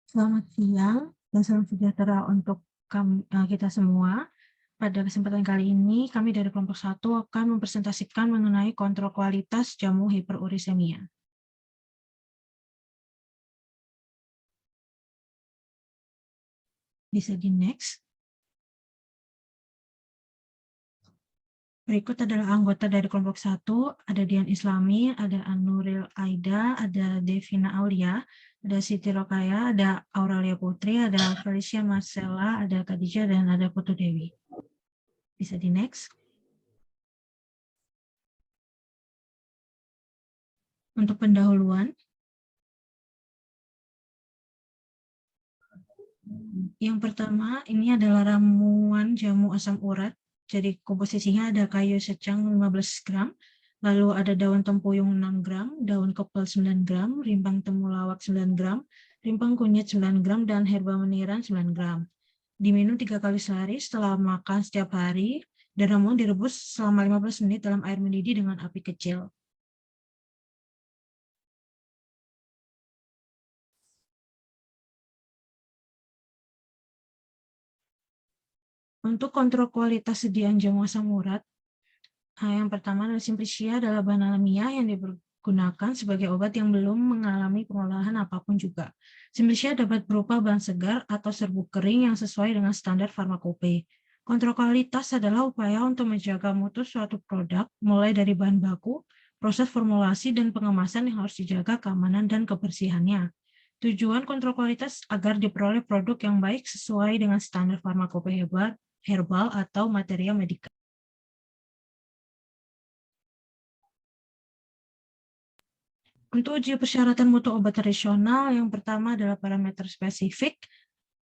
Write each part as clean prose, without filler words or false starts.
Selamat siang dan salam sejahtera untuk kita semua. Pada kesempatan kali ini, kami dari kelompok 1 akan mempresentasikan mengenai kontrol kualitas jamu hiperurisemia. Bisa di next. Berikut adalah anggota dari kelompok 1, ada Dian Islami, ada Anuril Aida, ada Devina Aulia, ada Siti Rokaya, ada Aurelia Putri, ada Felicia Marcella, ada Khadijah, dan ada Putu Dewi. Bisa di next. Untuk pendahuluan, yang pertama, ini adalah ramuan jamu asam urat. Jadi komposisinya ada kayu secang 15 gram, lalu ada daun tempuyung 6 gram, daun kepel 9 gram, rimpang temulawak 9 gram, rimpang kunyit 9 gram, dan herba meniran 9 gram. Diminum 3 kali sehari setelah makan setiap hari, dan ramuan direbus selama 15 menit dalam air mendidih dengan api kecil. Untuk kontrol kualitas sediaan jamu asam urat, yang pertama adalah Simplicia adalah bahan alamiah yang digunakan sebagai obat yang belum mengalami pengolahan apapun juga. Simplicia dapat berupa bahan segar atau serbuk kering yang sesuai dengan standar farmakope. Kontrol kualitas adalah upaya untuk menjaga mutu suatu produk, mulai dari bahan baku, proses formulasi, dan pengemasan yang harus dijaga keamanan dan kebersihannya. Tujuan kontrol kualitas agar diperoleh produk yang baik sesuai dengan standar farmakope herbal atau material medikal. Untuk uji persyaratan mutu obat tradisional, yang pertama adalah parameter spesifik.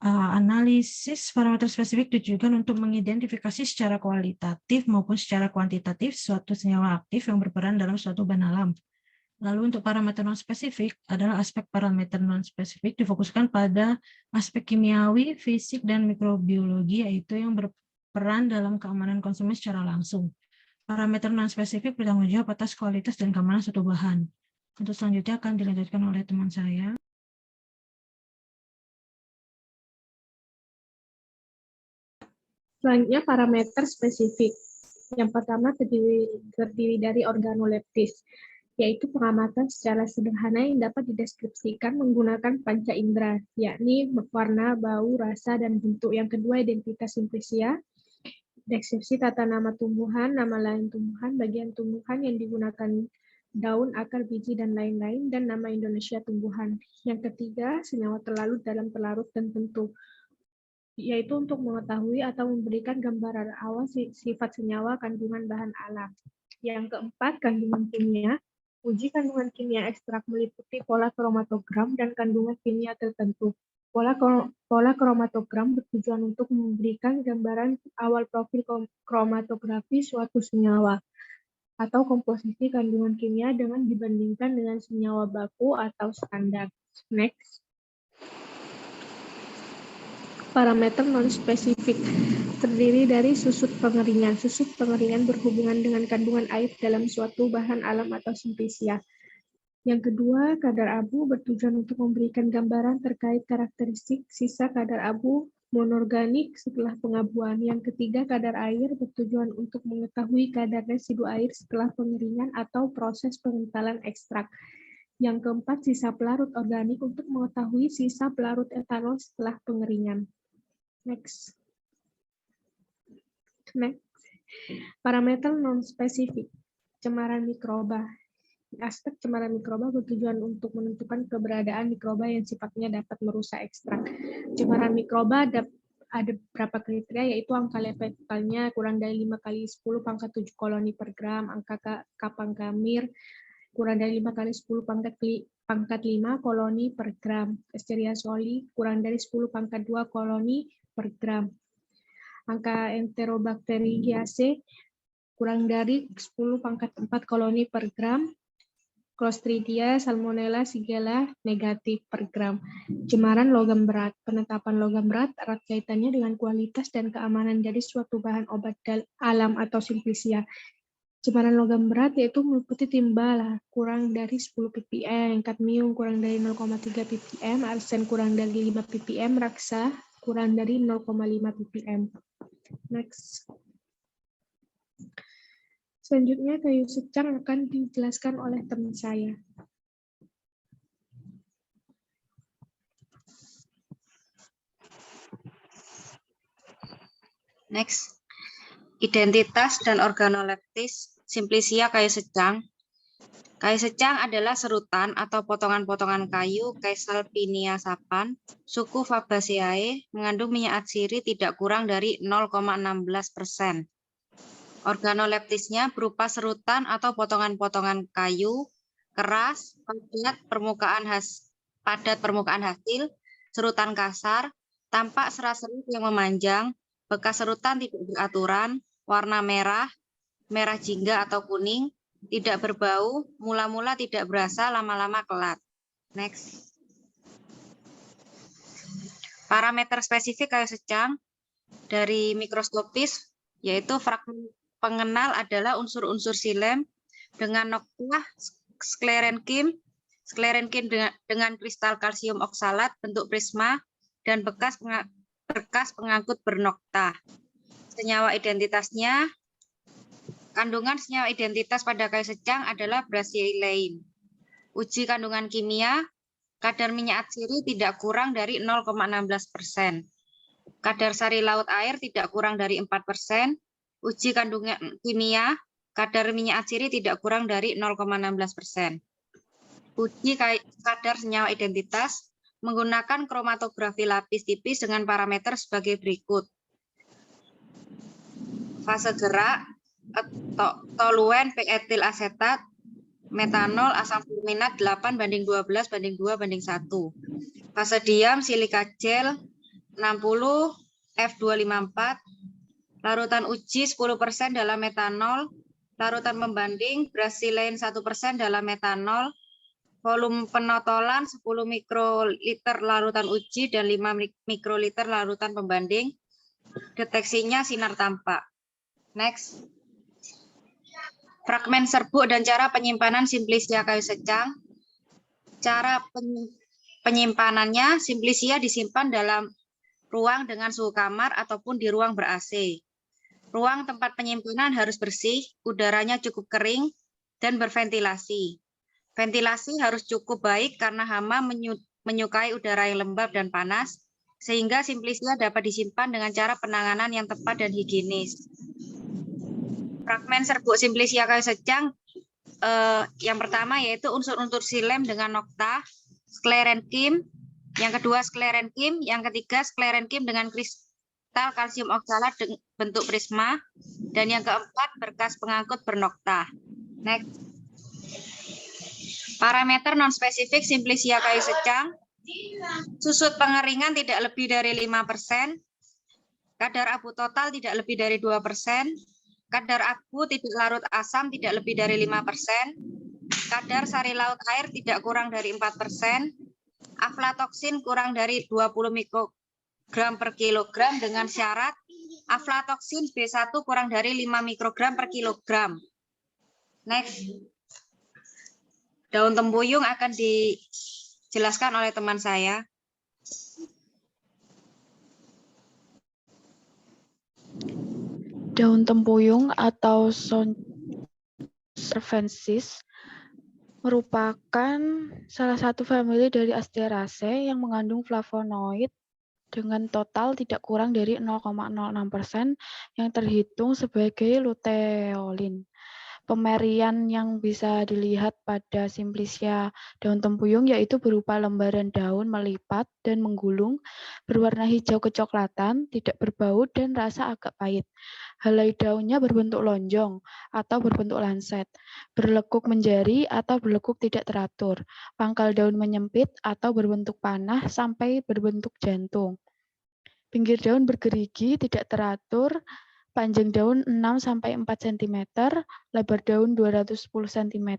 Analisis parameter spesifik ditujukan untuk mengidentifikasi secara kualitatif maupun secara kuantitatif suatu senyawa aktif yang berperan dalam suatu bahan alam. Lalu untuk parameter non-spesifik adalah aspek parameter non-spesifik difokuskan pada aspek kimiawi, fisik, dan mikrobiologi, yaitu yang berperan dalam keamanan konsumen secara langsung. Parameter non-spesifik bertanggung jawab atas kualitas dan keamanan suatu bahan. Untuk selanjutnya akan dilanjutkan oleh teman saya. Selanjutnya parameter spesifik. Yang pertama terdiri dari organoleptis, yaitu pengamatan secara sederhana yang dapat dideskripsikan menggunakan panca indera, yakni warna, bau, rasa, dan bentuk. Yang kedua, identitas simplicia, deskripsi tata nama tumbuhan, nama lain tumbuhan, bagian tumbuhan yang digunakan daun, akar, biji, dan lain-lain, dan nama Indonesia tumbuhan. Yang ketiga, senyawa terlarut dalam pelarut tertentu, yaitu untuk mengetahui atau memberikan gambaran awal sifat senyawa kandungan bahan alam. Yang keempat, kandungan kimia. Uji kandungan kimia ekstrak meliputi pola kromatogram dan kandungan kimia tertentu. Pola kromatogram bertujuan untuk memberikan gambaran awal profil kromatografi suatu senyawa atau komposisi kandungan kimia dengan dibandingkan dengan senyawa baku atau standar. Next. Parameter non-spesifik terdiri dari susut pengeringan. Susut pengeringan berhubungan dengan kandungan air dalam suatu bahan alam atau simplicia. Yang kedua, kadar abu bertujuan untuk memberikan gambaran terkait karakteristik sisa kadar abu monorganik setelah pengabuan. Yang ketiga, kadar air bertujuan untuk mengetahui kadar residu air setelah pengeringan atau proses pengentalan ekstrak. Yang keempat, sisa pelarut organik untuk mengetahui sisa pelarut etanol setelah pengeringan. Next. Parameter non-spesifik. Cemaran mikroba. Aspek cemaran mikroba bertujuan untuk menentukan keberadaan mikroba yang sifatnya dapat merusak ekstrak. Cemaran mikroba ada beberapa kriteria, yaitu angka letalnya kurang dari 5 kali 10 pangkat 7 koloni per gram, angka kapangkamir kurang dari 5 kali 10 pangkat 5 koloni per gram, Listeria soli kurang dari 10 pangkat 2 koloni per gram. Angka Enterobacteriaceae kurang dari 10 pangkat 4 koloni per gram. Clostridia, Salmonella, Shigella negatif per gram. Cemaran logam berat. Penetapan logam berat erat kaitannya dengan kualitas dan keamanan dari suatu bahan obat alam atau simplicia. Cemaran logam berat yaitu meliputi timbal kurang dari 10 ppm, kadmium kurang dari 0,3 ppm, arsen kurang dari 5 ppm, raksa kurang dari 0,5 ppm. Next. Selanjutnya kayu secang akan dijelaskan oleh teman saya. Next. Identitas dan organoleptis Simplicia kayu secang. Kayu secang adalah serutan atau potongan-potongan kayu Caesalpinia sapan, suku Fabaceae, mengandung minyak atsiri tidak kurang dari 0,16%. Organoleptisnya berupa serutan atau potongan-potongan kayu keras, padat permukaan hasil, serutan kasar, tampak serat-serut yang memanjang, bekas serutan tidak beraturan, warna merah, merah jingga atau kuning, tidak berbau, mula-mula tidak berasa, lama-lama kelat. Next. Parameter spesifik kayu secang dari mikroskopis, yaitu fragmen pengenal adalah unsur-unsur silem dengan noktah sklerenkim dengan kristal kalsium oksalat bentuk prisma dan bekas pengangkut bernokta. Senyawa identitasnya, kandungan senyawa identitas pada kayu secang adalah brasilein. Uji kandungan kimia, kadar minyak atsiri tidak kurang dari 0,16%. Kadar sari laut air tidak kurang dari 4%. Uji kandungan kimia, kadar minyak atsiri tidak kurang dari 0,16%. Uji kadar senyawa identitas menggunakan kromatografi lapis tipis dengan parameter sebagai berikut. Fase gerak, toluen P-etil asetat, metanol, asam fulminat 8:12:2:1. Fase diam, silika gel 60, F254, larutan uji 10% dalam metanol, larutan pembanding, brasilein 1% dalam metanol, volume penotolan 10 mikroliter larutan uji dan 5 mikroliter larutan pembanding. Deteksinya sinar tampak. Next. Fragmen serbuk dan cara penyimpanan Simplicia kayu secang. Cara penyimpanannya, Simplicia disimpan dalam ruang dengan suhu kamar ataupun di ruang ber-AC. Ruang tempat penyimpanan harus bersih, udaranya cukup kering, dan berventilasi. Ventilasi harus cukup baik karena hama menyukai udara yang lembab dan panas, sehingga Simplicia dapat disimpan dengan cara penanganan yang tepat dan higienis. Fragmen serbuk Simplicia kayu secang, yang pertama yaitu unsur-unsur silem dengan nokta, sklerenkim, yang kedua sklerenkim, yang ketiga sklerenkim dengan kristal kalsium oksalat bentuk prisma, dan yang keempat berkas pengangkut bernokta. Next. Parameter non-spesifik Simplicia kayu secang, susut pengeringan tidak lebih dari 5%, kadar abu total tidak lebih dari 2%, kadar abu titik larut asam tidak lebih dari 5%, kadar sari laut air tidak kurang dari 4%, aflatoksin kurang dari 20 mikrogram per kilogram dengan syarat aflatoksin B1 kurang dari 5 mikrogram per kilogram. Next. Daun tempuyung akan dijelaskan oleh teman saya. Daun tempuyung atau Sonservensis merupakan salah satu famili dari Asteraceae yang mengandung flavonoid dengan total tidak kurang dari 0,06% yang terhitung sebagai luteolin. Pemerian yang bisa dilihat pada Simplicia daun tempuyung yaitu berupa lembaran daun melipat dan menggulung, berwarna hijau kecoklatan, tidak berbau dan rasa agak pahit. Helai daunnya berbentuk lonjong atau berbentuk lanset, berlekuk menjari atau berlekuk tidak teratur, pangkal daun menyempit atau berbentuk panah sampai berbentuk jantung. Pinggir daun bergerigi, tidak teratur, panjang daun 6-4 cm, lebar daun 210 cm,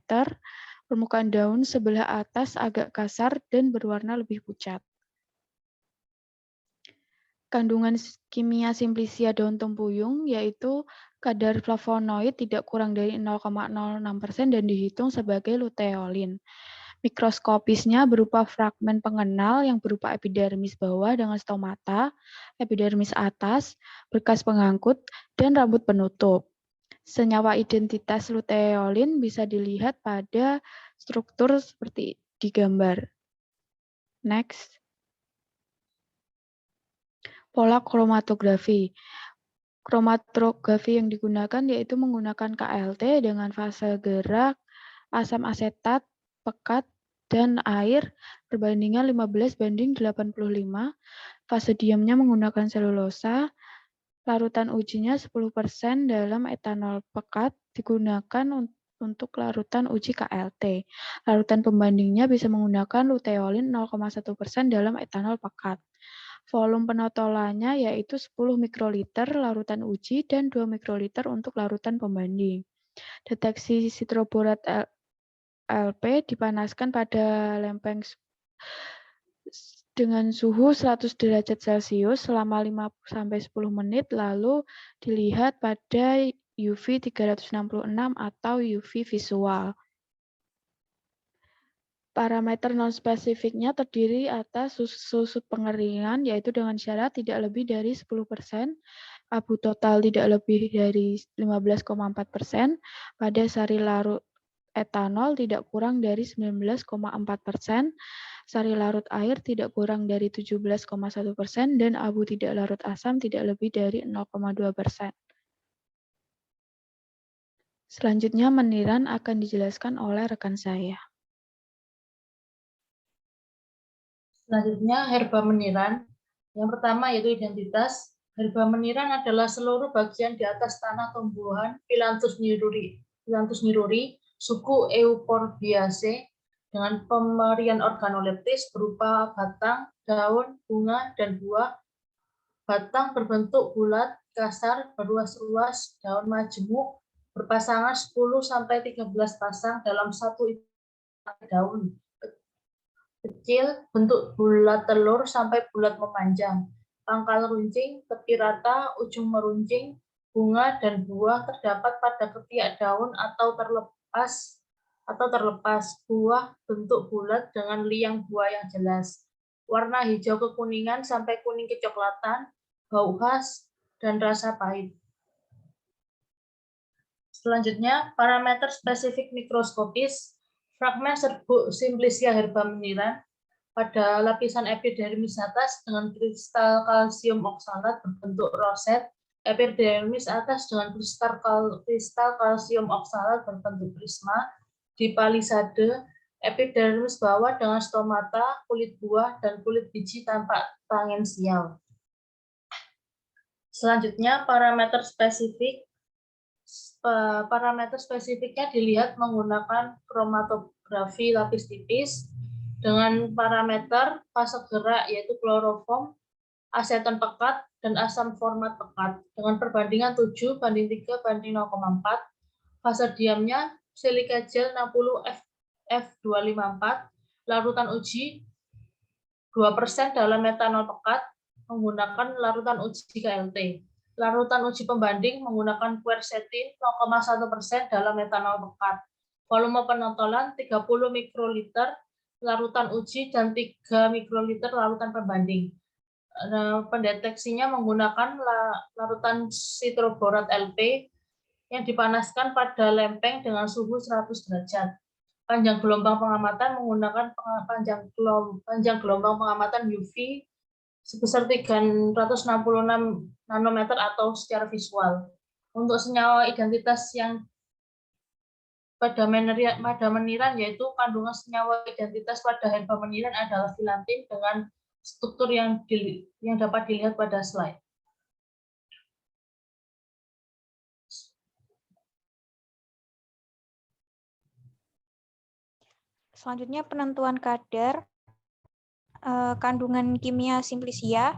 permukaan daun sebelah atas agak kasar dan berwarna lebih pucat. Kandungan kimia Simplicia daun tempuyung yaitu Kadar flavonoid tidak kurang dari 0,06% dan dihitung sebagai luteolin. Mikroskopisnya berupa fragmen pengenal yang berupa epidermis bawah dengan stomata, epidermis atas, berkas pengangkut, dan rambut penutup. Senyawa identitas luteolin bisa dilihat pada struktur seperti di gambar. Next. Pola kromatografi. Kromatografi yang digunakan yaitu menggunakan KLT dengan fase gerak, asam asetat, pekat, dan air perbandingan 15:85. Fase diamnya menggunakan selulosa. Larutan ujinya 10% dalam etanol pekat digunakan untuk larutan uji KLT. Larutan pembandingnya bisa menggunakan luteolin 0,1% dalam etanol pekat. Volume penotolannya yaitu 10 mikroliter larutan uji dan 2 mikroliter untuk larutan pembanding. Deteksi sitroborat LP dipanaskan pada lempeng dengan suhu 100 derajat Celcius selama 5-10 menit, lalu dilihat pada UV 366 atau UV visual. Parameter non-spesifiknya terdiri atas susut pengeringan, yaitu dengan syarat tidak lebih dari 10%, abu total tidak lebih dari 15,4%, pada sari larut etanol tidak kurang dari 19,4%, sari larut air tidak kurang dari 17,1%, dan abu tidak larut asam tidak lebih dari 0,2%. Selanjutnya meniran akan dijelaskan oleh rekan saya. Selanjutnya, herba meniran. Yang pertama yaitu identitas. Herba meniran adalah seluruh bagian di atas tanah tumbuhan Phyllanthus niruri, suku Euphorbiaceae, dengan pemberian organoleptis berupa batang, daun, bunga, dan buah. Batang berbentuk bulat, kasar, berruas-ruas, daun majemuk, berpasangan 10-13 pasang dalam satu daun. Kecil, bentuk bulat telur sampai bulat memanjang. Pangkal runcing, tepi rata, ujung meruncing, bunga dan buah terdapat pada ketiak daun atau terlepas. Buah bentuk bulat dengan liang buah yang jelas. Warna hijau kekuningan sampai kuning kecoklatan, bau khas, dan rasa pahit. Selanjutnya, parameter spesifik mikroskopis. Fragmen serbuk Simplicia herba meniran pada lapisan epidermis atas dengan kristal kalsium oksalat berbentuk roset, epidermis atas dengan kristal kalsium oksalat berbentuk prisma, di palisade, epidermis bawah dengan stomata, kulit buah, dan kulit biji tampak tangensial. Selanjutnya, parameter spesifik. Parameter spesifiknya dilihat menggunakan kromatografi lapis tipis dengan parameter fase gerak yaitu kloroform, aseton pekat, dan asam format pekat dengan perbandingan 7:3:0,4. Fase diamnya silika gel 60 F254, larutan uji 2% dalam metanol pekat menggunakan larutan uji KLT. Larutan uji pembanding menggunakan quercetin 0,1% dalam metanol pekat. Volume penotolan 30 mikroliter larutan uji dan 3 mikroliter larutan pembanding. Pendeteksinya menggunakan larutan sitroborat LP yang dipanaskan pada lempeng dengan suhu 100 derajat. Panjang gelombang pengamatan menggunakan panjang gelombang pengamatan UV sebesar 366 nanometer atau secara visual. Untuk senyawa identitas yang pada meniran yaitu kandungan senyawa identitas pada herba meniran adalah filantin dengan struktur yang dapat dilihat pada slide. Selanjutnya penentuan kadar kandungan kimia Simplicia.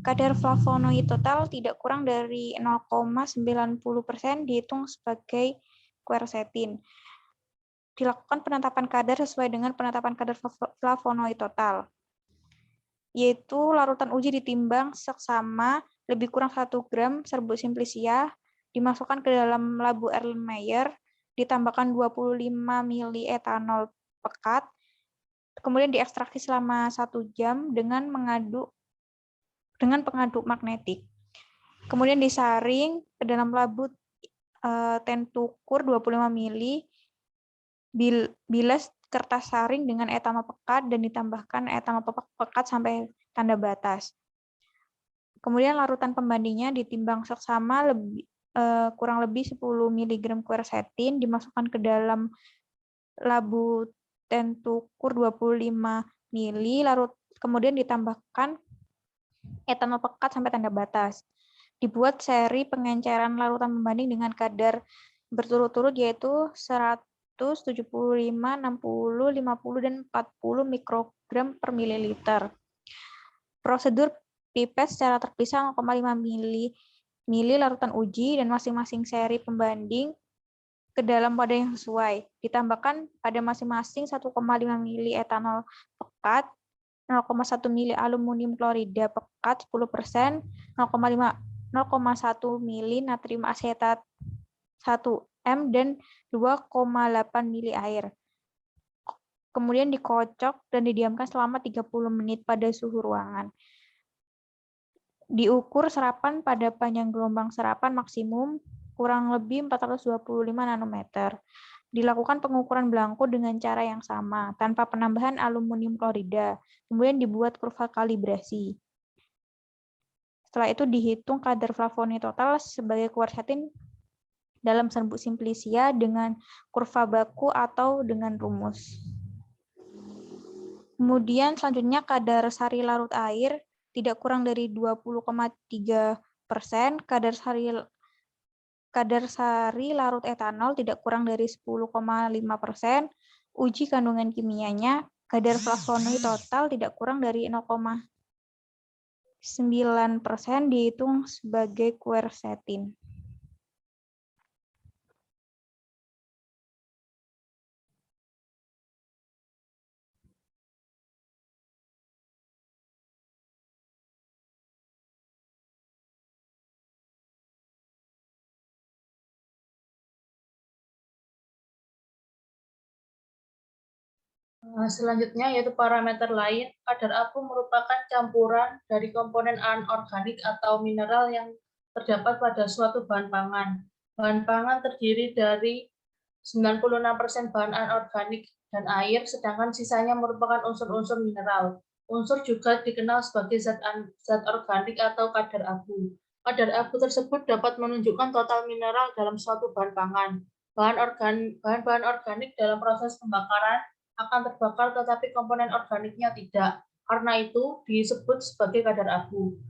Kadar flavonoid total tidak kurang dari 0,90% dihitung sebagai quercetin. Dilakukan penetapan kadar sesuai dengan penetapan kadar flavonoid total, yaitu larutan uji ditimbang seksama lebih kurang 1 gram serbuk Simplicia dimasukkan ke dalam labu Erlenmeyer, ditambahkan 25 mili etanol pekat, kemudian diekstraksi selama 1 jam dengan pengaduk magnetik. Kemudian disaring ke dalam labu tentukur 25 mili, bilas kertas saring dengan etanol pekat dan ditambahkan etanol pekat sampai tanda batas. Kemudian larutan pembandingnya ditimbang seksama kurang lebih 10 mg quercetin, dimasukkan ke dalam labu tentukur 25 mili, kemudian ditambahkan etanol pekat sampai tanda batas. Dibuat seri pengenceran larutan pembanding dengan kadar berturut-turut yaitu 100, 75, 60, 50, dan 40 mikrogram per mililiter. Prosedur pipet secara terpisah 0,5 mili larutan uji dan masing-masing seri pembanding ke dalam wadah yang sesuai. Ditambahkan pada masing-masing 1,5 mili etanol pekat, 0,1 mili aluminium klorida pekat 10%, 0,1 mili natrium asetat 1 m, dan 2,8 mili air. Kemudian dikocok dan didiamkan selama 30 menit pada suhu ruangan. Diukur serapan pada panjang gelombang serapan maksimum kurang lebih 425 nanometer. Dilakukan pengukuran belangko dengan cara yang sama, tanpa penambahan aluminium klorida. Kemudian dibuat kurva kalibrasi. Setelah itu dihitung kadar flavonoid total sebagai quercetin dalam serbuk Simplicia dengan kurva baku atau dengan rumus. Kemudian selanjutnya kadar sari larut air tidak kurang dari 20,3%, kadar sari larut etanol tidak kurang dari 10,5%, uji kandungan kimianya, kadar flavonoid total tidak kurang dari 0,9% dihitung sebagai quercetin. Selanjutnya yaitu parameter lain. Kadar abu merupakan campuran dari komponen anorganik atau mineral yang terdapat pada suatu bahan pangan. Bahan pangan terdiri dari 96% bahan anorganik dan air, sedangkan sisanya merupakan unsur-unsur mineral. Unsur juga dikenal sebagai zat organik atau kadar abu. Kadar abu tersebut dapat menunjukkan total mineral dalam suatu bahan pangan. Bahan-bahan organik dalam proses pembakaran akan terbakar, tetapi komponen organiknya tidak. Karena itu disebut sebagai kadar abu.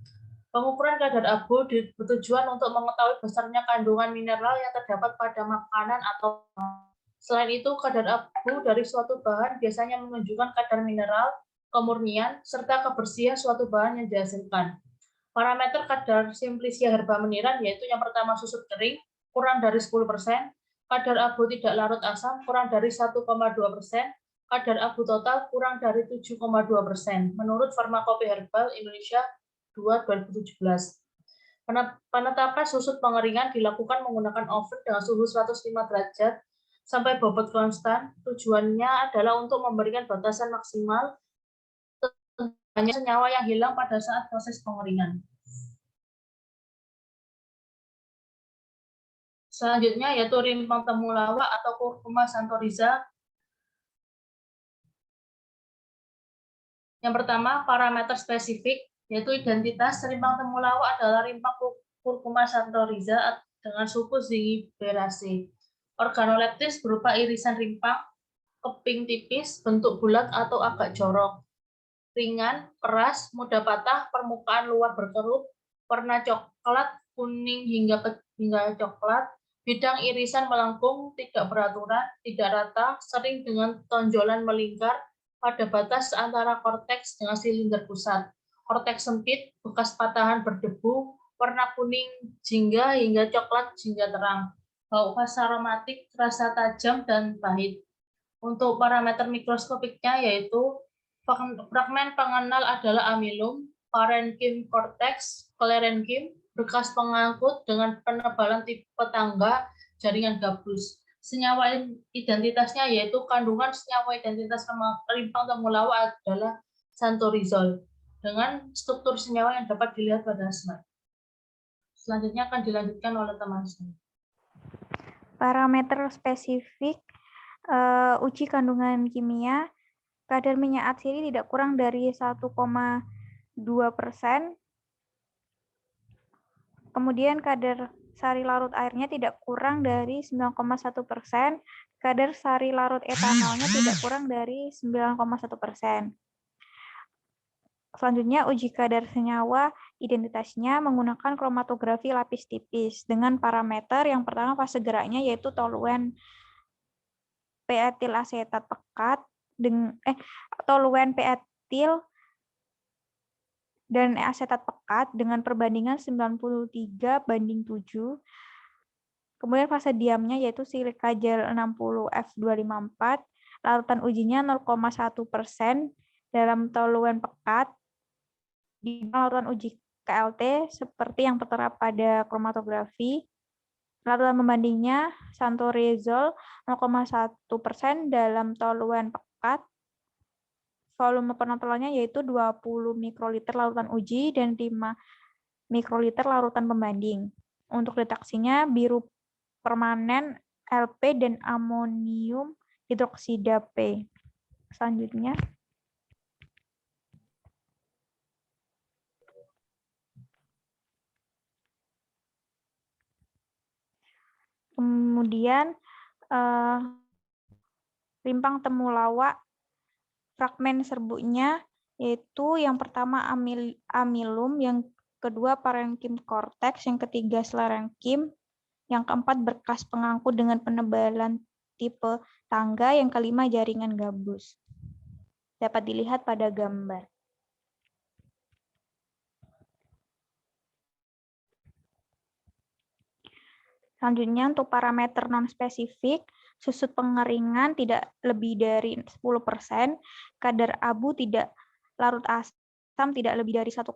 Pengukuran kadar abu bertujuan untuk mengetahui besarnya kandungan mineral yang terdapat pada makanan atau selain itu, kadar abu dari suatu bahan biasanya menunjukkan kadar mineral, kemurnian, serta kebersihan suatu bahan yang dihasilkan. Parameter kadar Simplicia herba meniran yaitu yang pertama susut kering, kurang dari 10%, kadar abu tidak larut asam, kurang dari 1,2%, kadar abu total kurang dari 7,2%, menurut Farmakope Herbal Indonesia 2017. Penetapan susut pengeringan dilakukan menggunakan oven dengan suhu 105 derajat sampai bobot konstan. Tujuannya adalah untuk memberikan batasan maksimal hanya senyawa yang hilang pada saat proses pengeringan. Selanjutnya yaitu rimpang temulawak atau Curcuma xanthorrhiza. Yang pertama, parameter spesifik, yaitu identitas rimpang temulawak adalah rimpang Curcuma xanthorrhiza dengan suku Zingiberaceae. Organoleptis berupa irisan rimpang, keping tipis, bentuk bulat atau agak jorok, ringan, keras, mudah patah, permukaan luar berkerut, warna coklat, kuning hingga coklat, bidang irisan melengkung, tidak beraturan, tidak rata, sering dengan tonjolan melingkar, pada batas antara korteks dengan silinder pusat. Korteks sempit, bekas patahan berdebu, warna kuning jingga hingga coklat jingga terang. Bau khas aromatik, rasa tajam dan pahit. Untuk parameter mikroskopiknya yaitu fragmen pengenal adalah amilum, parenchyma cortex, sclerenchyma, berkas pengangkut dengan penebalan tipe tangga jaringan gabus. Senyawa identitasnya yaitu kandungan senyawa identitas rimpang temulawak adalah santorizol dengan struktur senyawa yang dapat dilihat pada slide. Selanjutnya akan dilanjutkan oleh teman saya. Parameter spesifik uji kandungan kimia, kadar minyak atsiri tidak kurang dari 1,2%. Kemudian kadar sari larut airnya tidak kurang dari 9,1%, kadar sari larut etanolnya tidak kurang dari 9,1%. Selanjutnya, uji kadar senyawa identitasnya menggunakan kromatografi lapis tipis dengan parameter yang pertama fase geraknya yaitu toluen p-etil asetat pekat toluen p-etil dan asetat pekat dengan perbandingan 93:7. Kemudian fase diamnya yaitu silika gel 60 F254, larutan ujinya 0,1% dalam toluen pekat. Di larutan uji KLT seperti yang tertera pada kromatografi. Larutan pembandingnya santorizol 0,1% dalam toluen pekat. Volume penontolannya yaitu 20 mikroliter larutan uji dan 5 mikroliter larutan pembanding. Untuk deteksinya biru permanen LP dan amonium hidroksida P. Selanjutnya. Kemudian rimpang temulawak fragmen serbuknya yaitu yang pertama amilum, yang kedua parenkim korteks, yang ketiga sklerenkim, yang keempat berkas pengangkut dengan penebalan tipe tangga, yang kelima jaringan gabus. Dapat dilihat pada gambar. Selanjutnya untuk parameter non-spesifik, susut pengeringan tidak lebih dari 10%, kadar abu tidak larut asam tidak lebih dari 1,2%,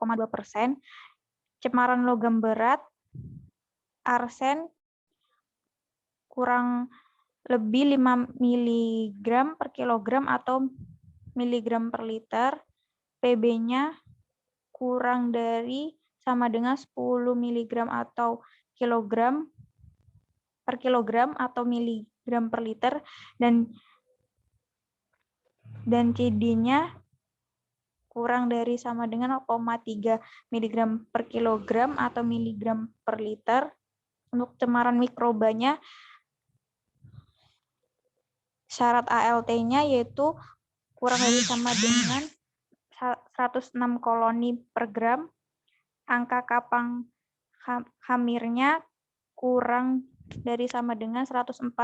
cemaran logam berat, arsen kurang lebih 5 mg per kilogram atau miligram per liter, PB-nya kurang dari sama dengan 10 mg atau kilogram per kilogram atau miligram per liter, dan CD-nya kurang dari sama dengan 0,3 mg per kilogram atau miligram per liter. Untuk cemaran mikrobanya, syarat ALT-nya yaitu kurang dari sama dengan 106 koloni per gram, angka kapang hamirnya kurang dari sama dengan 104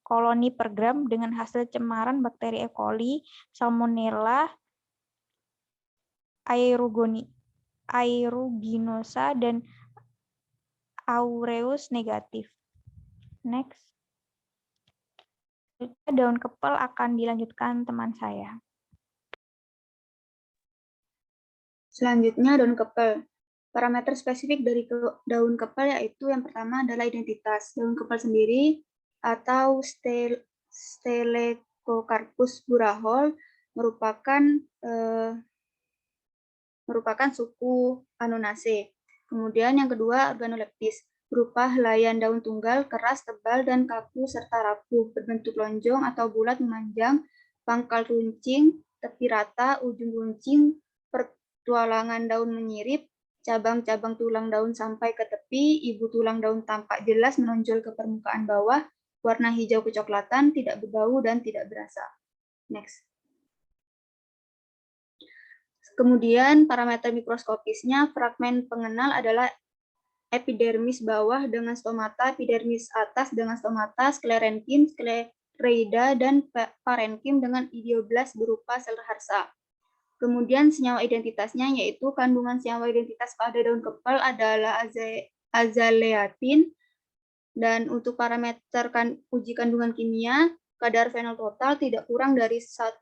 koloni per gram dengan hasil cemaran bakteri E. coli, Salmonella, aeruginosa, dan aureus negatif. Next. Daun kepel akan dilanjutkan teman saya. Selanjutnya daun kepel. Parameter spesifik dari daun kepel yaitu yang pertama adalah identitas. Daun kepel sendiri atau Stelecocarpus burahol merupakan suku Anonaceae. Kemudian yang kedua organoleptis, berupa helaian daun tunggal, keras, tebal, dan kaku serta rapuh, berbentuk lonjong atau bulat memanjang, pangkal runcing, tepi rata, ujung runcing, pertualangan daun menyirip, cabang-cabang tulang daun sampai ke tepi, ibu tulang daun tampak jelas menonjol ke permukaan bawah, warna hijau kecoklatan, tidak berbau dan tidak berasa. Next. Kemudian parameter mikroskopisnya, fragmen pengenal adalah epidermis bawah dengan stomata, epidermis atas dengan stomata, sklerenkim, sklereida, dan parenkim dengan idioblast berupa sel harsa. Kemudian senyawa identitasnya yaitu kandungan senyawa identitas pada daun kepel adalah azaleatin, dan untuk parameter uji kandungan kimia, kadar fenol total tidak kurang dari 1,22%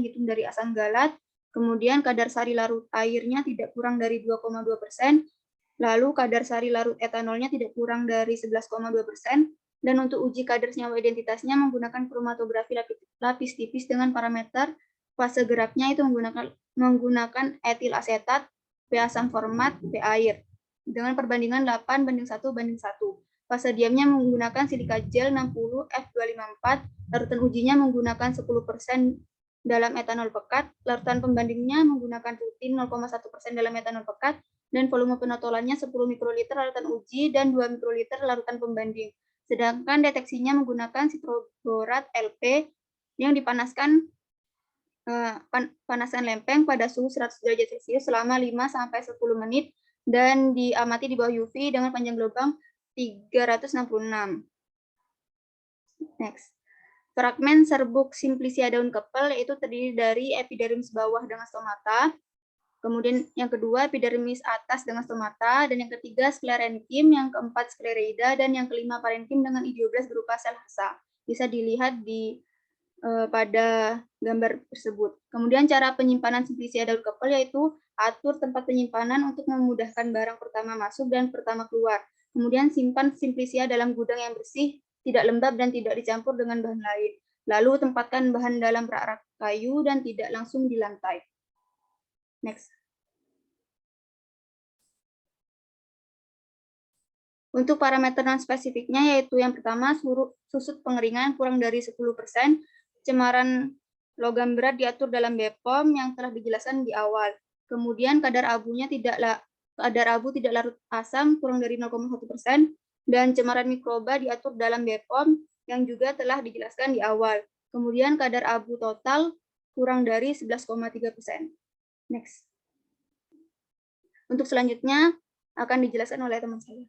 dihitung dari asam galat, kemudian kadar sari larut airnya tidak kurang dari 2,2%, Lalu kadar sari larut etanolnya tidak kurang dari 11,2%. Dan untuk uji kadar senyawa identitasnya menggunakan kromatografi lapis tipis dengan parameter fase geraknya itu menggunakan etil asetat, pH asam format, pH air. Dengan perbandingan 8:1:1. Fase diamnya menggunakan silika gel 60 F254, larutan ujinya menggunakan 10% dalam etanol pekat, larutan pembandingnya menggunakan rutin 0,1% dalam etanol pekat, dan volume penotolannya 10 mikroliter larutan uji dan 2 mikroliter larutan pembanding. Sedangkan deteksinya menggunakan sitroborat LP yang dipanaskan panasan lempeng pada suhu 100 derajat Celcius selama 5-10 menit dan diamati di bawah UV dengan panjang gelombang 366. Next. Fragmen serbuk simplicia daun kepel yaitu terdiri dari epidermis bawah dengan stomata, kemudian yang kedua epidermis atas dengan stomata, dan yang ketiga sklerenkim, yang keempat sklereida, dan yang kelima parenkim dengan idioblas berupa sel hasa. Bisa dilihat pada gambar tersebut. Kemudian cara penyimpanan simplicia daun kepel yaitu atur tempat penyimpanan untuk memudahkan barang pertama masuk dan pertama keluar. Kemudian simpan simplicia dalam gudang yang bersih, tidak lembab dan tidak dicampur dengan bahan lain. Lalu tempatkan bahan dalam rak-rak kayu dan tidak langsung di lantai. Next. Untuk parameter non-spesifiknya yaitu yang pertama susut pengeringan kurang dari 10%, cemaran logam berat diatur dalam BPOM yang telah dijelaskan di awal. Kemudian kadar abu tidak larut asam kurang dari 0,1%, dan cemaran mikroba diatur dalam BPOM yang juga telah dijelaskan di awal. Kemudian kadar abu total kurang dari 11,3%. Next. Untuk selanjutnya akan dijelaskan oleh teman saya.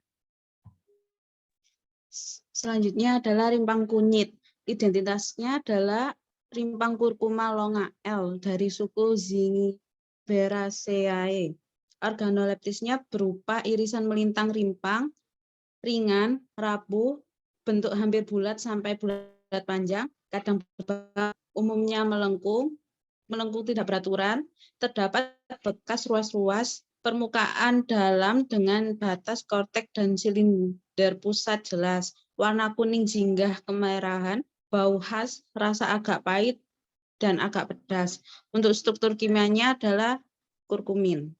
Selanjutnya adalah rimpang kunyit. Identitasnya adalah rimpang curcuma longa L dari suku Zingiberaceae. Organoleptisnya berupa irisan melintang rimpang, ringan, rapuh, bentuk hampir bulat sampai bulat panjang, kadang berbentuk umumnya melengkung tidak beraturan, terdapat bekas ruas-ruas permukaan dalam dengan batas korteks dan silinder pusat jelas, warna kuning jinggah kemerahan, bau khas, rasa agak pahit dan agak pedas. Untuk struktur kimianya adalah kurkumin.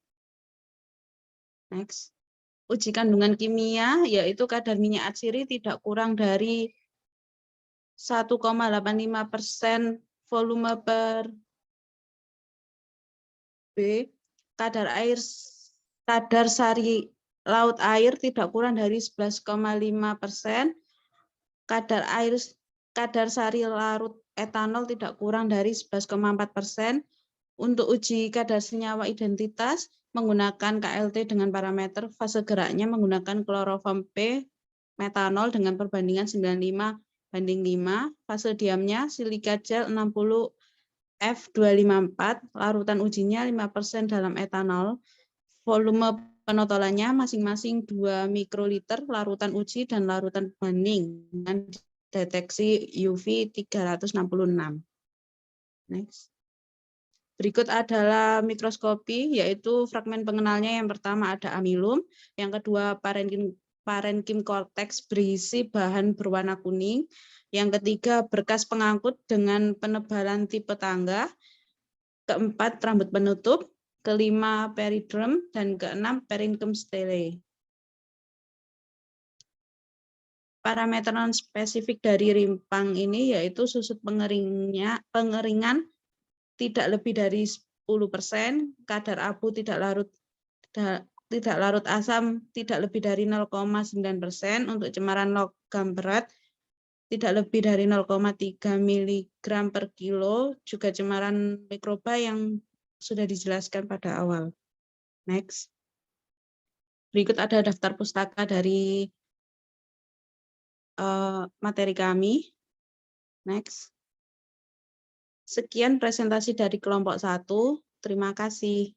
Next. Uji kandungan kimia yaitu kadar minyak atsiri tidak kurang dari 1,85% volume per B. Kadar sari laut air tidak kurang dari 11,5%. Kadar sari larut etanol tidak kurang dari 11,4%. Untuk uji kadar senyawa identitas menggunakan KLT dengan parameter fase geraknya menggunakan kloroform P metanol dengan perbandingan 95:5, fase diamnya silika gel 60 F254, larutan ujinya 5% dalam etanol, volume penotolannya masing-masing 2 mikroliter, larutan uji dan larutan banding dengan deteksi UV 366. Next. Berikut adalah mikroskopi, yaitu fragmen pengenalnya. Yang pertama ada amilum, yang kedua parenkim korteks berisi bahan berwarna kuning, yang ketiga berkas pengangkut dengan penebalan tipe tangga, keempat rambut penutup, kelima periderm, dan keenam parenchyma stele. Parameter non-spesifik dari rimpang ini yaitu susut pengeringan tidak lebih dari 10%, kadar abu tidak larut asam tidak lebih dari 0,9%, untuk cemaran logam berat tidak lebih dari 0,3 mg per kilo, juga cemaran mikroba yang sudah dijelaskan pada awal. Next. Berikut ada daftar pustaka dari materi kami. Next. Sekian presentasi dari kelompok 1. Terima kasih.